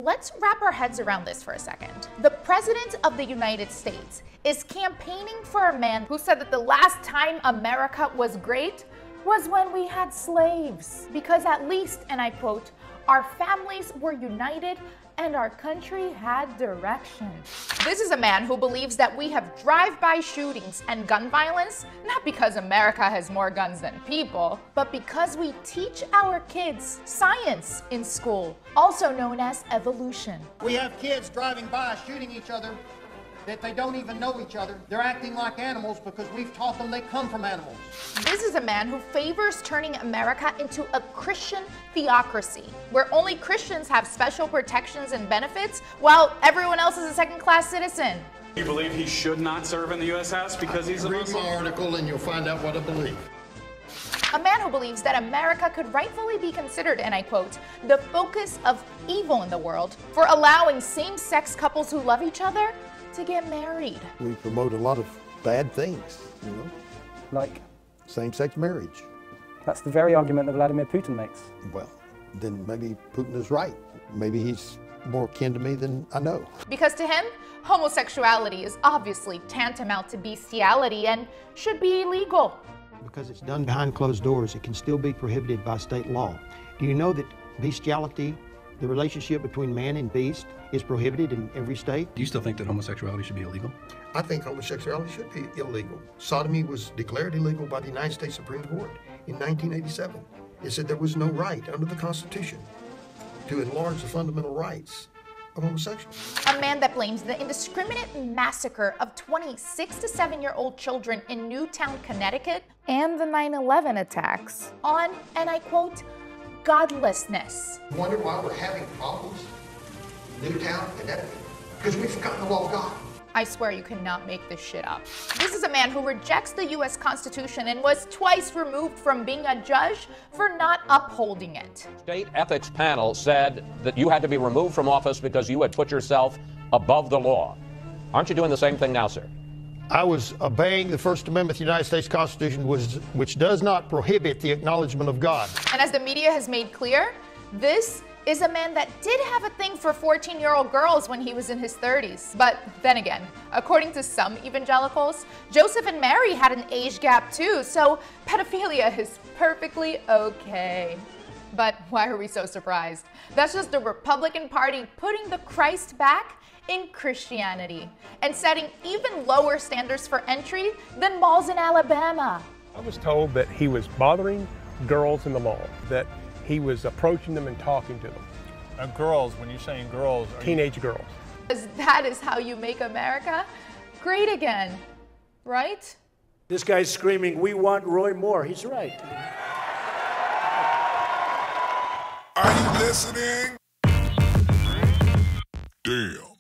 Let's wrap our heads around this for a second. The President of the United States is campaigning for a man who said that the last time America was great was when we had slaves. Because at least, and I quote, our families were united and our country had direction. This is a man who believes that we have drive-by shootings and gun violence, not because America has more guns than people, but because we teach our kids science in school, also known as evolution. We have kids driving by shooting each other that they don't even know each other. They're acting like animals because we've taught them they come from animals. This is a man who favors turning America into a Christian theocracy, where only Christians have special protections and benefits, while everyone else is a second-class citizen. You believe he should not serve in the U.S. House because he's a Muslim? Read my article and you'll find out what I believe. A man who believes that America could rightfully be considered, and I quote, the focus of evil in the world for allowing same-sex couples who love each other to get married. We promote a lot of bad things, you know, like same-sex marriage. That's the very argument that Vladimir Putin makes. Well, then maybe Putin is right. Maybe he's more kin to me than I know. Because to him, homosexuality is obviously tantamount to beastiality and should be illegal. Because it's done behind closed doors, it can still be prohibited by state law. Do you know that beastiality, the relationship between man and beast, is prohibited in every state? Do you still think that homosexuality should be illegal? I think homosexuality should be illegal. Sodomy was declared illegal by the United States Supreme Court in 1987. It said there was no right under the Constitution to enlarge the fundamental rights of homosexuals. A man that blames the indiscriminate massacre of 20 6 to 7-year-old children in Newtown, Connecticut, and the 9/11 attacks on, and I quote, godlessness. Wonder why we're having problems in Newtown, Connecticut? Because we've forgotten the law of God. I swear you cannot make this shit up. This is a man who rejects the US Constitution and was twice removed from being a judge for not upholding it. State ethics panel said that you had to be removed from office because you had put yourself above the law. Aren't you doing the same thing now, sir? I was obeying the First Amendment of the United States Constitution, which does not prohibit the acknowledgement of God. And as the media has made clear, this is a man that did have a thing for 14-year-old girls when he was in his 30s. But then again, according to some evangelicals, Joseph and Mary had an age gap too, so pedophilia is perfectly okay. But why are we so surprised? That's just the Republican Party putting the Christ back in Christianity and setting even lower standards for entry than malls in Alabama. I was told that he was bothering girls in the mall, that he was approaching them and talking to them. Girls, when you're saying girls, teenage girls. Because that is how you make America great again, right? This guy's screaming, we want Roy Moore. He's right. Are you listening? Damn.